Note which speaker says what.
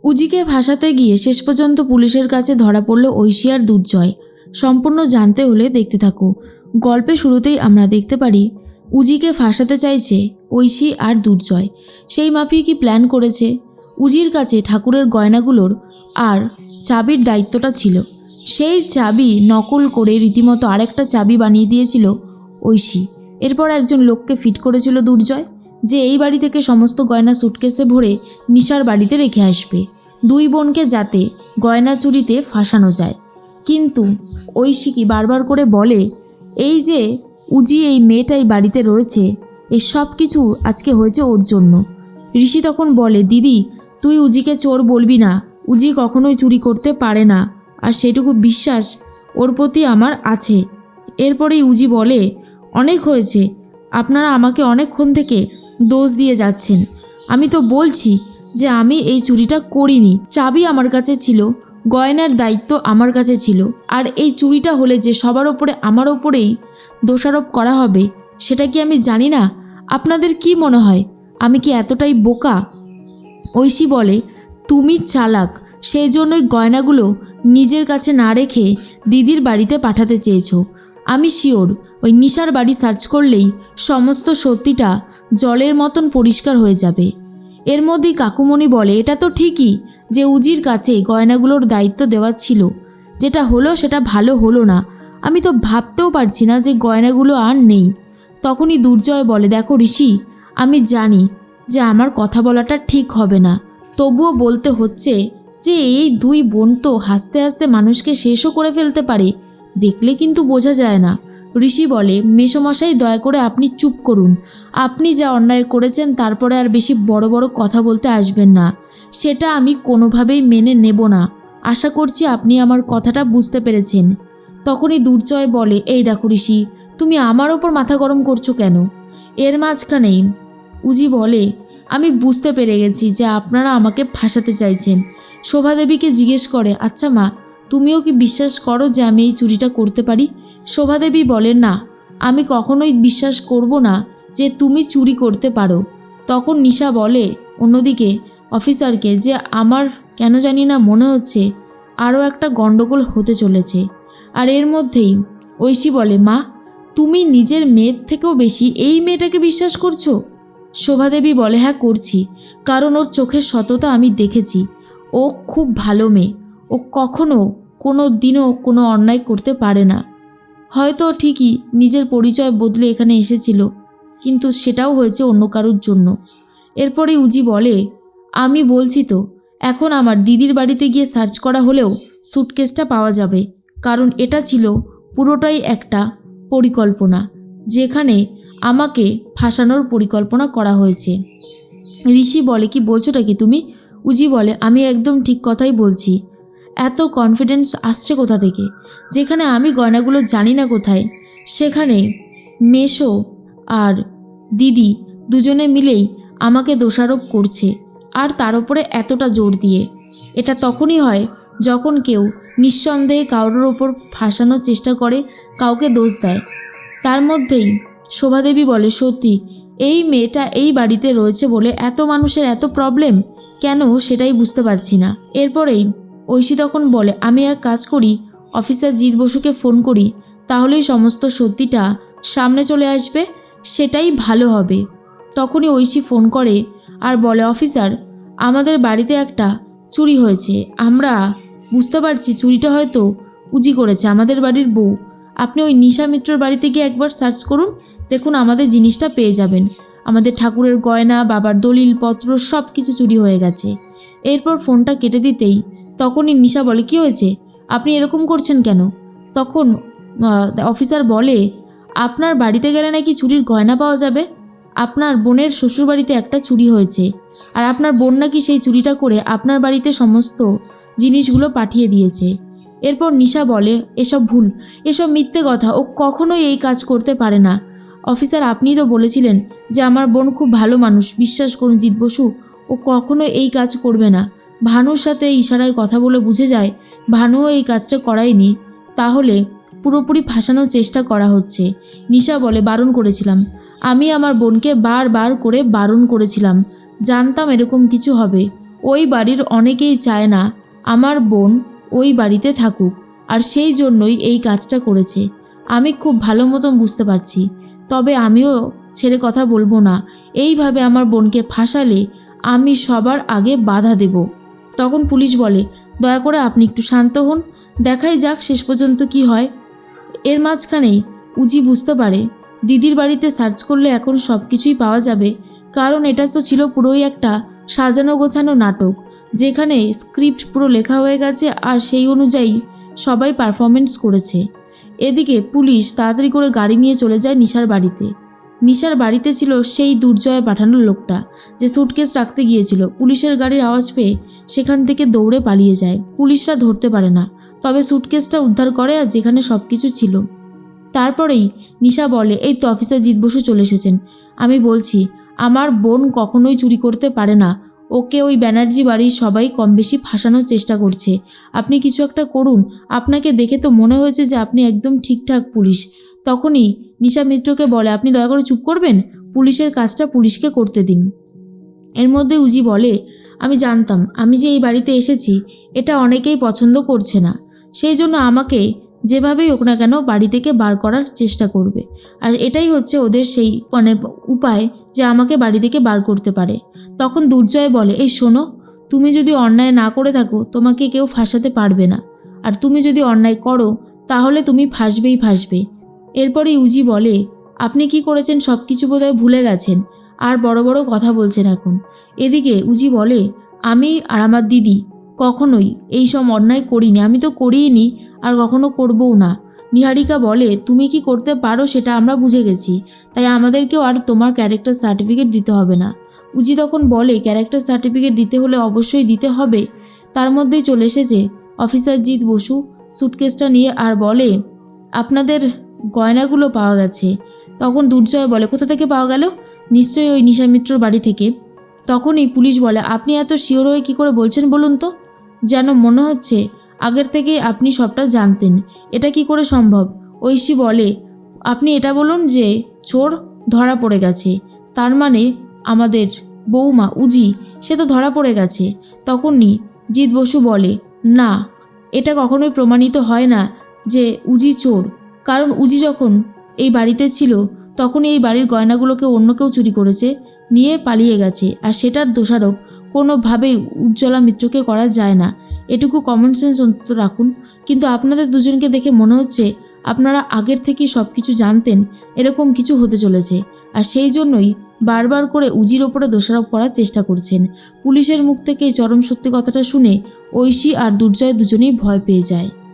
Speaker 1: উজিকে ভাসাতে গিয়ে শেষ পর্যন্ত পুলিশের কাছে ধরা পড়ল ঐশী আর দুর্জয়। সম্পূর্ণ জানতে হলে দেখতে থাকো। গল্পের শুরুতেই আমরা দেখতে পারি উজিকে ফাঁসাতে চাইছে ঐশী আর দুর্জয়। সেই মাফিয়া কি প্ল্যান করেছে। উজির কাছে ঠাকুরের গয়নাগুলোর আর চাবির দায়িত্বটা ছিল। সেই চাবি নকল করে রীতিমতো আরেকটা চাবি বানিয়ে দিয়েছিল ঐশী। এরপর একজন লোককে ফিট করেছিল দুর্জয়, যে এই বাড়ি থেকে সমস্ত গয়না সুটকেসে ভরে নিশার বাড়িতে রেখে আসবে, দুই বোনকে যাতে গয়না চুরিতে ফাঁসানো যায়। কিন্তু ঐশী কি বারবার করে বলে এই যে উজি এই মেয়েটাই বাড়িতে রয়েছে, এই সব কিছু আজকে হয়েছে ওর জন্য। ঋষি তখন বলে দিদি তুই উজিকে চোর বলবি না, উজি কখনোই চুরি করতে পারে না, আর সেটুকু বিশ্বাস ওর প্রতি আমার আছে। এরপরেই উজি বলে অনেক হয়েছে, আপনারা আমাকে অনেকক্ষণ থেকে দোষ দিয়ে যাচ্ছেন। আমি তো বলছি যে আমি এই চুরিটা করিনি, চাবি আমার কাছে ছিল, গয়নার দায়িত্ব আমার কাছে ছিল, আর এই চুরিটা হলে যে সবার ওপরে আমার ওপরেই দোষারোপ করা হবে সেটা কি আমি জানি না? আপনাদের কি মনে হয় আমি কি এতটাই বোকা? ঐশী বলে তুমি চালাক, সেই জন্যই গয়নাগুলো নিজের কাছে না রেখে দিদির বাড়িতে পাঠাতে চেয়েছো। আমি শিওর ওই নিশার বাড়ি সার্চ করলেই সমস্ত সত্যিটা জলের মতন পরিষ্কার হয়ে যাবে। এর মধ্যেই কাকুমণি বলে এটা তো ঠিকই যে উজির কাছে গয়নাগুলোর দায়িত্ব দেওয়া ছিল, যেটা হলো সেটা ভালো হলো না। আমি তো ভাবতেও পারছি না যে গয়নাগুলো আর নেই। তখনই দুর্জয় বলে দেখো ঋষি, আমি জানি যে আমার কথা বলাটা ঠিক হবে না, তবুও বলতে হচ্ছে যে এই দুই বোন তো হাসতে হাসতে মানুষকে শেষও করে ফেলতে পারে, দেখলে কিন্তু বোঝা যায় না। ঋষি বলে মেসোমশাই দয়া করে আপনি চুপ করুন, আপনি যা অন্যায় করেছেন তারপরে আর বেশি বড় বড় কথা বলতে আসবেন না, সেটা আমি কোনোভাবেই মেনে নেব না। আশা করছি আপনি আমার কথাটা বুঝতে পেরেছেন। তখনই দুর্জয় বলে এই দেখো ঋষি, তুমি আমার ওপর মাথা গরম করছো কেন? এর মাঝখানেই উজি বলে আমি বুঝতে পেরে গেছি যে আপনারা আমাকে ফাঁসাতে চাইছেন। শোভাদেবীকে জিজ্ঞেস করে আচ্ছা মা, তুমিও কি বিশ্বাস করো যে আমি এই চুরিটা করতে পারি? শোভাদেবী বলেন না, আমি কখনোই বিশ্বাস করব না যে তুমি চুরি করতে পারো। তখন নিশা বলে অন্যদিকে অফিসারকে যে আমার কেন জানি না মনে হচ্ছে আরও একটা গণ্ডগোল হতে চলেছে। আর এর মধ্যেই ঐশী বলে মা, তুমি নিজের মেয়ের থেকেও বেশি এই মেয়েটাকে বিশ্বাস করছো? শোভাদেবী বলে হ্যাঁ করছি, কারণ ওর চোখের সততা আমি দেখেছি। ও খুব ভালো মেয়ে, ও কখনো কোনো দিনও কোনো অন্যায় করতে পারে না। হয়তো ঠিকই নিজের পরিচয় বদলে এখানে এসেছিল, কিন্তু সেটাও হয়েছে অন্য কারোর জন্য। এরপরে উজি বলে আমি বলছি তো, এখন আমার দিদির বাড়িতে গিয়ে সার্চ করা হলেও সুটকেসটা পাওয়া যাবে, কারণ এটা ছিল পুরোটাই একটা পরিকল্পনা, যেখানে আমাকে ফাঁসানোর পরিকল্পনা করা হয়েছে। ঋষি বলে কি বলছোটা কি তুমি? উজি বলে আমি একদম ঠিক কথাই বলছি। এত কনফিডেন্স আসছে কোথা থেকে? যেখানে আমি গয়নাগুলো জানি না কোথায়, সেখানে মেশো আর দিদি দুজনে মিলেই আমাকে দোষারোপ করছে, আর তার উপরে এতটা জোর দিয়ে। এটা তখনই হয় যখন কেউ নিঃসন্দেহে কারোর ওপর ফাঁসানোর চেষ্টা করে, কাউকে দোষ দেয়। তার মধ্যেই শোভাদেবী বলে সত্যি এই মেয়েটা এই বাড়িতে রয়েছে বলে এত মানুষের এত প্রবলেম কেন, সেটাই বুঝতে পারছি না। এরপরেই ঐশী তখন বলে আমি এক কাজ করি, অফিসার জিৎ বসুকে ফোন করি, তাহলেই সমস্ত সত্যিটা সামনে চলে আসবে, সেটাই ভালো হবে। তখনই ঐশী ফোন করে আর বলে অফিসার, আমাদের বাড়িতে একটা চুরি হয়েছে, আমরা বুঝতে পারছি চুরিটা হয়তো উজি করেছে, আমাদের বাড়ির বউ। আপনি ওই নিশা মিত্রর বাড়িতে গিয়ে একবার সার্চ করুন, দেখুন আমাদের জিনিসটা পেয়ে যাবেন। আমাদের ঠাকুরের গয়না, বাবার দলিলপত্র সব কিছু চুরি হয়ে গেছে। এরপর ফোনটা কেটে দিতেই তখনই নিশা বলে কি হয়েছে, আপনি এরকম করছেন কেন? তখন অফিসার বলে আপনার বাড়িতে গেলে নাকি চুরির গয়না পাওয়া যাবে। আপনার বোনের শ্বশুরবাড়িতে একটা চুরি হয়েছে, আর আপনার বোন নাকি সেই চুরিটা করে আপনার বাড়িতে সমস্ত জিনিসগুলো পাঠিয়ে দিয়েছে। এরপর নিশা বলে এসব ভুল, এসব মিথ্যে কথা, ও কখনোই এই কাজ করতে পারে না। অফিসার আপনিই তো বলেছিলেন যে আমার বোন খুব ভালো মানুষ, বিশ্বাস করুন জিৎ বসু, ও কখনো এই কাজ করবে না। ভানুর সাথে ইশারায় কথা বলে বুঝে যায় ভানুও এই কাজটা করায়নি, তাহলে পুরোপুরি ফাঁসানোর চেষ্টা করা হচ্ছে। নিশা বলে বারণ করেছিলাম, আমি আমার বোনকে বারবার করে বারণ করেছিলাম, জানতাম এরকম কিছু হবে, ও ওই বাড়ির অনেকেই চায় না আমার বোন ওই বাড়িতে থাকুক, আর সেই জন্যই এই কাজটা করেছে। আমি খুব ভালো মতন বুঝতে পারছি, তবে আমিও ছেড়ে কথা বলবো না। এইভাবে আমার বোনকে ফাঁসালে আমি সবার আগে বাধা দেব। তখন পুলিশ বলে, দয়া করে আপনি একটু শান্ত হন, দেখাই যাক শেষ পর্যন্ত কি হয়। এর মাঝখানেই উজি বুঝতে পারে দিদির বাড়িতে সার্চ করলে এখন সব কিছুই পাওয়া যাবে, কারণ এটা তো ছিল পুরোই একটা সাজানো গোছানো নাটক, যেখানে স্ক্রিপ্ট পুরো লেখা হয়ে গেছে আর সেই অনুযায়ী সবাই পারফরমেন্স করেছে। এদিকে পুলিশ তাড়াতাড়ি করে গাড়ি নিয়ে চলে যায় নিশার বাড়িতে। নিশার বাড়িতে ছিল সেই দুর্জয় পাঠানোর লোকটা, যে সুটকেস রাখতে গিয়েছিল। পুলিশের গাড়ির আওয়াজ পেয়ে সেখান থেকে দৌড়ে পালিয়ে যায়। পুলিশরা ধরতে পারে না, তবে সুটকেসটা উদ্ধার করে আর যেখানে সব কিছু ছিল। তারপরেই নিশা বলে, এই তো অফিসার জিৎ বসু চলে এসেছেন। আমি বলছি আমার বোন কখনোই চুরি করতে পারে না, ওকে ওই ব্যানার্জি বাড়ির সবাই কম বেশি ফাঁসানোর চেষ্টা করছে। আপনি কিছু একটা করুন, আপনাকে দেখে তো মনে হয়েছে যে আপনি একদম ঠিকঠাক পুলিশ। তখনই নিশা মিত্রকে বলে, আপনি দয়া করে চুপ করবেন, পুলিশের কাজটা পুলিশকে করতে দিন। এর মধ্যে উজি বলে, আমি জানতাম আমি যে এই বাড়িতে এসেছি এটা অনেকেই পছন্দ করছে না, সেই জন্য আমাকে যেভাবেই হোক না কেন বাড়ি থেকে বার করার চেষ্টা করবে, আর এটাই হচ্ছে ওদের সেই উপায় যে আমাকে বাড়ি থেকে বার করতে পারে। তখন দুর্জয় বলে, এই শোনো, তুমি যদি অন্যায় না করে থাকো তোমাকে কেউ ফাঁসাতে পারবে না, আর তুমি যদি অন্যায় করো তাহলে তুমি ফাঁসবেই ফাঁসবে। এরপরে উজি বলে, আপনি কি করেছেন সব কিছু বোধহয় ভুলে গেছেন, আর বড় বড় কথা বলছেন এখন। এদিকে উজি বলে, আমি আর আমার দিদি কখনোই এই সব অন্যায় করিনি, আমি তো করিনি আর কখনো করবও না। নিহারিকা বলে, তুমি কি করতে পারো সেটা আমরা বুঝে গেছি, তাই আমাদেরকেও আর তোমার ক্যারেক্টার সার্টিফিকেট দিতে হবে না। উজি তখন বলে, ক্যারেক্টার সার্টিফিকেট দিতে হলে অবশ্যই দিতে হবে। তার মধ্যেই চলে এসেছে অফিসার জিৎ বসু সুটকেসটা নিয়ে, আর বলে, আপনাদের গয়নাগুলো পাওয়া গেছে। তখন দুর্জয় বলে, কোথা থেকে পাওয়া গেল? নিশ্চয়ই ওই নিশা মিত্রর বাড়ি থেকে। তখনই পুলিশ বলে, আপনি এত শিওর হয়ে কী করে বলছেন বলুন তো? যেন মনে হচ্ছে আগের থেকে আপনি সবটা জানতেন। এটা কি করে সম্ভব? ঐশী বলে, আপনি এটা বলুন যে চোর ধরা পড়ে গেছে, তার মানে আমাদের বৌমা উজি সে তো ধরা পড়ে গেছে। তখনই জিৎ বসু বলে, না, এটা কখনোই প্রমাণিত হয় না যে উজি চোর, কারণ উজি যখন এই বাড়িতে ছিল তখনই এই বাড়ির গয়নাগুলোকে অন্য কেউ চুরি করেছে, নিয়ে পালিয়ে গেছে, আর সেটার দোষারোপ কোনোভাবেই উজ্জ্বলা মিত্রকে করা যায় না। এটুকু কমন সেন্স অন্তত রাখুন। কিন্তু আপনাদের দুজনকে দেখে মনে হচ্ছে আপনারা আগের থেকেই সব কিছু জানতেন এরকম কিছু হতে চলেছে, আর সেই জন্যই বারবার করে উজির ওপরে দোষারোপ করার চেষ্টা করছেন। পুলিশের মুখ থেকে এই চরম সত্যি কথাটা শুনে ঐশী আর দুর্জয় দুজনেই ভয় পেয়ে যায়।